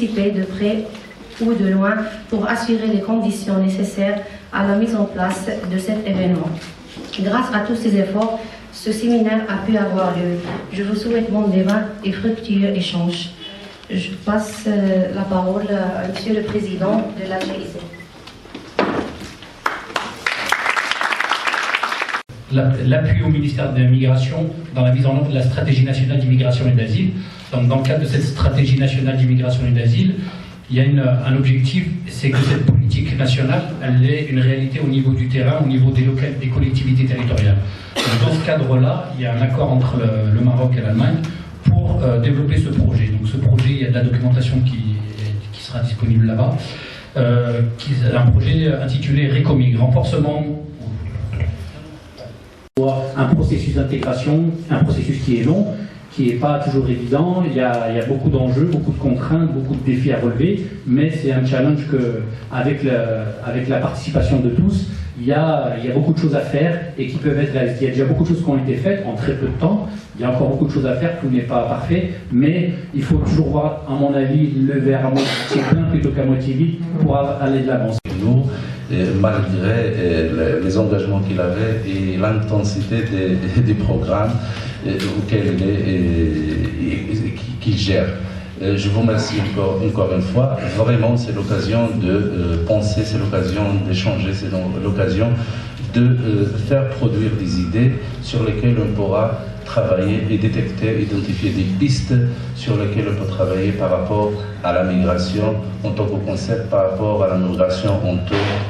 participé de près ou de loin pour assurer les conditions nécessaires à la mise en place de cet événement. Grâce à tous ces efforts, ce séminaire a pu avoir lieu. Je vous souhaite bon débat et fructueux échange. Je passe la parole à Monsieur le Président de la GIC. L'appui au ministère de l'Immigration dans la mise en œuvre de la stratégie nationale d'immigration et d'asile. Donc, dans le cadre de cette stratégie nationale d'immigration et d'asile, il y a un objectif, c'est que cette politique nationale, elle est une réalité au niveau du terrain, au niveau des collectivités territoriales. Donc, dans ce cadre-là, il y a un accord entre le Maroc et l'Allemagne pour développer ce projet. Donc ce projet, il y a de la documentation qui sera disponible là-bas. Un projet intitulé RECOMIG, renforcement. Un processus d'intégration, un processus qui est long, qui n'est pas toujours évident. Il y a beaucoup d'enjeux, beaucoup de contraintes, beaucoup de défis à relever, mais c'est un challenge avec la participation de tous, il y a beaucoup de choses à faire et qui peuvent être réalisées. Il y a déjà beaucoup de choses qui ont été faites en très peu de temps. Il y a encore beaucoup de choses à faire, tout n'est pas parfait, mais il faut toujours voir, à mon avis, le verre à moitié plein plutôt qu'à moitié vide pour aller de l'avance. Nous, malgré les engagements qu'il avait et l'intensité des programmes auxquels qu'il gère. Je vous remercie encore une fois. Vraiment, c'est l'occasion de penser, c'est l'occasion d'échanger, c'est l'occasion de faire produire des idées sur lesquelles on pourra travailler et détecter, identifier des pistes sur lesquelles on peut travailler par rapport à la migration en tant que concept, par rapport à la migration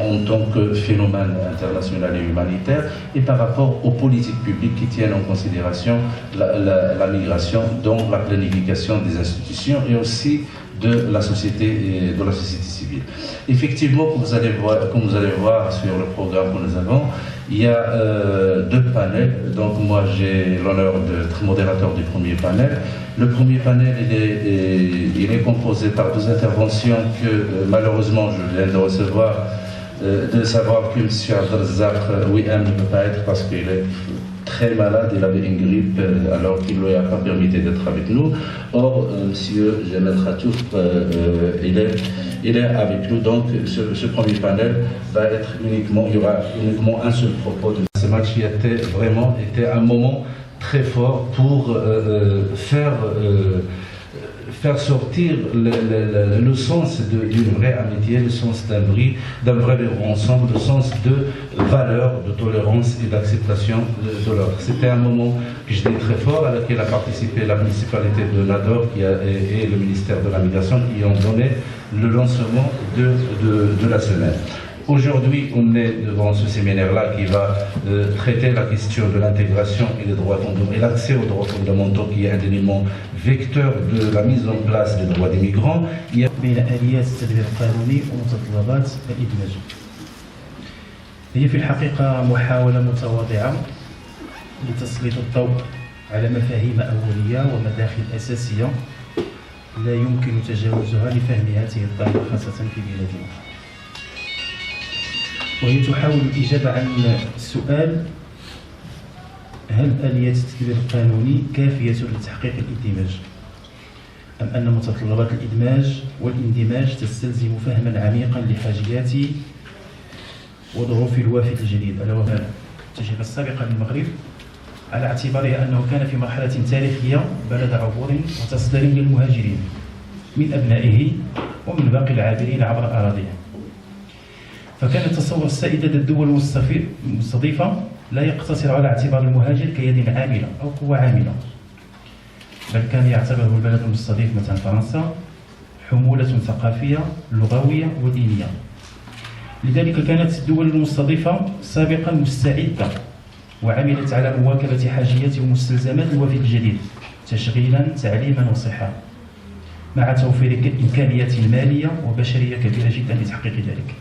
en tant que phénomène international et humanitaire, et par rapport aux politiques publiques qui tiennent en considération la migration dans la planification des institutions et aussi de la société civile. Effectivement, comme vous allez voir sur le programme que nous avons, il y a deux panels. Donc moi j'ai l'honneur d'être modérateur du premier panel. Le premier panel il est composé par deux interventions que malheureusement je viens de recevoir, de savoir que M. Abdelrazak Ouiam ne peut pas être parce qu'il est très malade, il avait une grippe alors qu'il ne lui a pas permis d'être avec nous. Or, M. Jamal Khatouf, il est avec nous, donc ce premier panel va être il y aura uniquement un seul propos de ce match qui était vraiment un moment très fort pour faire sortir le sens d'une vraie amitié, le sens d'un vrai ensemble, le sens de valeur, de tolérance et d'acceptation de l'autre. C'était un moment que je dis très fort, à laquelle a participé la municipalité de Nador et le ministère de la Migration qui ont donné le lancement de la semaine. Aujourd'hui, on est devant ce séminaire-là qui va traiter la question de l'intégration et des droits fondamentaux et l'accès aux droits fondamentaux qui est un élément vecteur de la mise en place des droits des migrants. بين آليات التدبير القانوني ومتطلبات الإدماج. هي في الحقيقة محاولة متواضعة لتسليط الضوء على مفاهيم أولية ومداخل أساسية لا يمكن تجاوزها لفهم هذه الظاهرة خاصة في بلادنا. وهي تحاول الإجابة عن السؤال: هل آليات التدبير القانوني كافية لتحقيق الاندماج؟ أم أن متطلبات الإدماج والاندماج تستلزم فهما عميقا لحاجيات وظروف الوافد الجديد، ألا وهو التجربة السابقة للمغرب على اعتبارها أنه كان في مرحلة تاريخية بلد عبور وتصدير للمهاجرين من أبنائه ومن باقي العابرين عبر أراضيه. فكان التصور السائد لدى الدول المستضيفة لا يقتصر على اعتبار المهاجر كيد عاملة أو قوة عاملة، بل كان يعتبره البلد المستضيف مثلا فرنسا حمولة ثقافية لغوية ودينية. لذلك كانت الدول المستضيفة سابقا مستعدة وعملت على مواكبة حاجيات ومستلزمات الوافد الجديد تشغيلا، تعليما وصحة، مع توفير إمكانيات مالية وبشرية كبيرة جدا لتحقيق ذلك.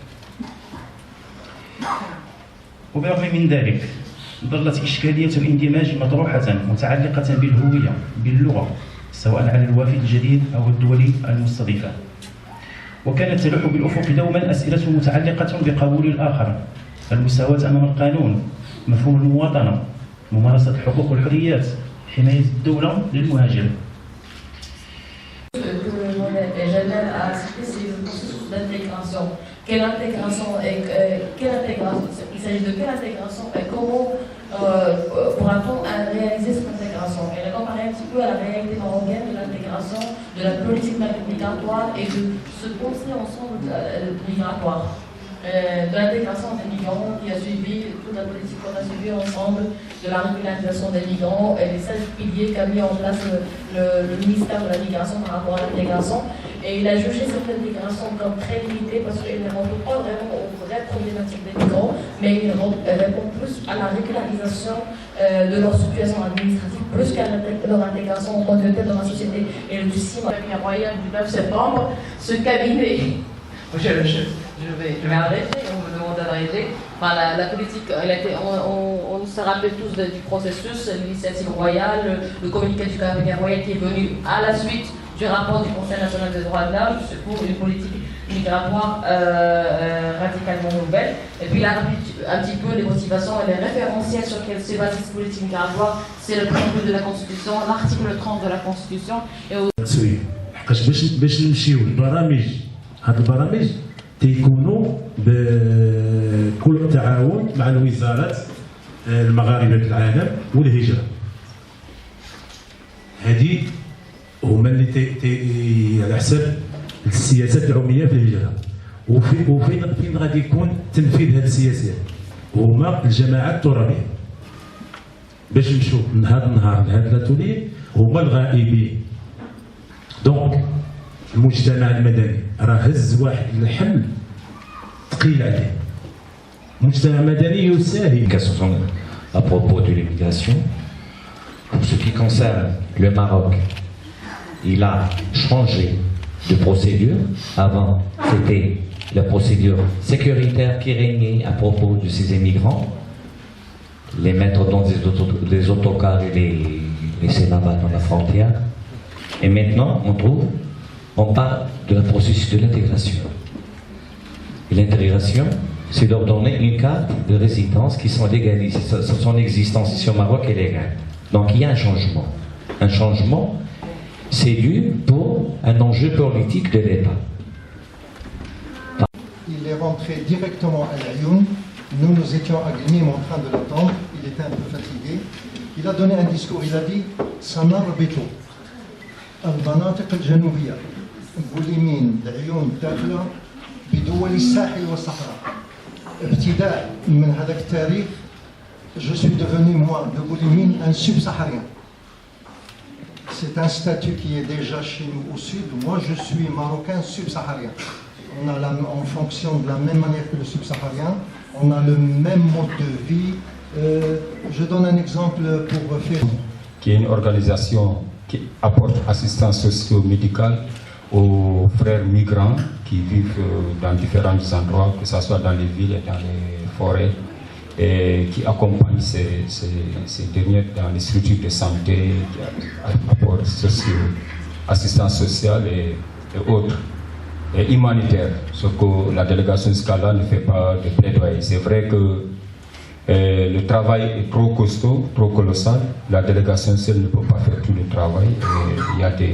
وبرغم من ذلك ظلت إشكالية الاندماج مطروحة متعلقة بالهوية، باللغة، سواء على الوافد الجديد أو الدول المستضيفة. وكانت تلوح بالأفق دوما أسئلة متعلقة بقبول الآخر، المساواة أمام القانون، مفهوم المواطنة، ممارسة الحقوق والحريات، حماية الدولة للمهاجر. Que le monde est déjà Belal a cité, c'est le processus d'intégration. Quelle intégration il s'agit de quelle intégration et comment pourra-t-on réaliser cette intégration? Elle a comparé un petit peu à la réalité marocaine de l'intégration, de la politique migratoire et de ce pensée ensemble migratoire. De l'intégration des migrants qui a suivi toute la politique qu'on a suivie ensemble, de la régularisation des migrants et les 16 piliers qu'a mis en place le ministère de la Migration par rapport à l'intégration. Et il a jugé cette intégration comme très limitée parce qu'elle ne répond pas vraiment aux vraies problématiques des migrants, mais elle répond plus à la régularisation de leur situation administrative, plus qu'à leur intégration en tant que telle dans la société. Et le 6 royal du 9 septembre, ce cabinet, je vais arrêter, on me demande d'arrêter. Enfin, la politique, on se rappelle tous du processus, l'initiative royale, le communiqué du cabinet royal qui est venu à la suite du rapport du Conseil national des droits de l'homme pour une politique migratoire radicalement nouvelle. Et puis là, un petit peu les motivations et les référentiels sur lesquels se base cette politique migratoire, c'est le préambule de la Constitution, l'article 30 de la Constitution. تيكونوا بكل التعاون مع الوزارات المغاربة في العالم والهجرة. هذه هما اللي على حساب السياسات العمومية في الهجرة. وفين غادي يكون تنفيذ هذه السياسات؟ هما الجماعات الترابية. باش نمشيو من هذا النهار لهذا الاتولي هما الغائبين. دونك المجتمع المدني راه هز واحد الحمل ثقيل عليه. المجتمع المدني يساهم. À propos de l'immigration, pour ce qui concerne le Maroc, il a changé de procédure. Avant, c'était la procédure sécuritaire qui régnait à propos de ces immigrants, les mettre dans des autocars et les laisser là-bas dans la frontière. Et maintenant, on parle de la processus de l'intégration. Et l'intégration, c'est leur donner une carte de résidence qui sont légalisées. Son existence ici au Maroc est légale. Donc il y a un changement. Un changement, c'est dû pour un enjeu politique de l'État. Il est rentré directement à l'Ayoun. Nous étions à Glimim en train de l'attendre. Il était un peu fatigué. Il a donné un discours. Il a dit « Sanarbitu al-Manatiq al-Janoubiya ». بوليمين العيون الداخلة بدول الساحل والصحراء. ابتداء من هذاك التاريخ je suis devenu moi de Boulimine un subsaharien. C'est un statut qui est déjà chez nous au sud. Moi je suis marocain subsaharien. On fonctionne de la même manière que le subsaharien. On a le même mode de vie. Je donne un exemple pour faire. Qui est une organisation qui apporte assistance socio-médicale aux frères migrants qui vivent dans différents endroits, que ce soit dans les villes et dans les forêts, et qui accompagnent ces derniers dans les structures de santé, qui apportent assistance sociale et autres, et humanitaire. Ce que la délégation Scala ne fait pas de plaidoyer. C'est vrai que le travail est trop costaud, trop colossal. La délégation seule ne peut pas faire tout le travail. Et il y a des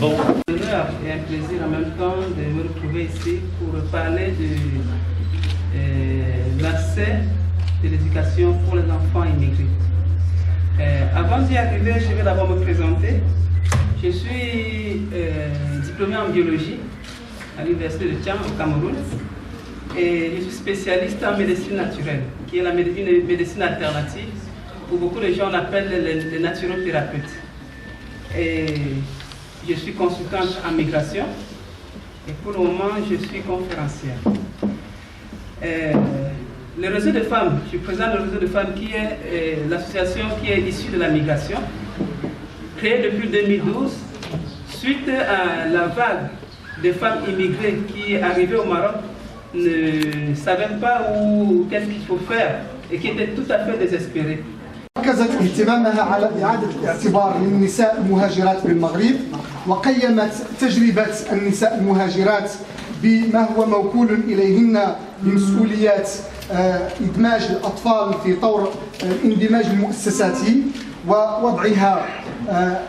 honneur et un plaisir en même temps de me retrouver ici pour parler de l'accès de l'éducation pour les enfants immigrés. Avant d'y arriver, je vais d'abord me présenter. Je suis diplômé en biologie à l'université de Thiam au Cameroun et je suis spécialiste en médecine naturelle, qui est une médecine alternative où beaucoup de gens l'appellent les naturothérapeutes. Et je suis consultante en migration et pour le moment je suis conférencière. Le réseau de femmes, je présente le réseau de femmes qui est l'association qui est issue de la migration, créée depuis 2012, suite à la vague de femmes immigrées qui arrivaient au Maroc, ne savaient pas qu'est-ce qu'il faut faire et qui étaient tout à fait désespérées. ركزت اهتمامها على إعادة الاعتبار للنساء المهاجرات بالمغرب وقيمت تجربة النساء المهاجرات بما هو موكول إليهن بمسؤوليات إدماج الأطفال في طور الاندماج المؤسساتي ووضعها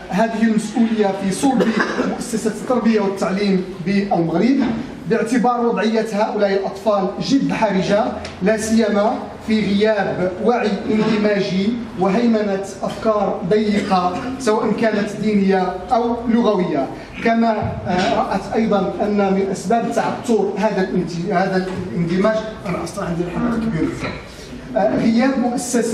هذه المسؤولية في صلب مؤسسة التربية والتعليم بالمغرب، باعتبار وضعية هؤلاء الأطفال جد حرجة، لا سيما في غياب وعي اندماجي وهيمنة أفكار ضيقة سواء كانت دينية أو لغوية. كما رأت أيضا أن من أسباب تعثر هذا الاندماج، أنا أصلا عندي الحلقة كبيرة، غياب مؤسسة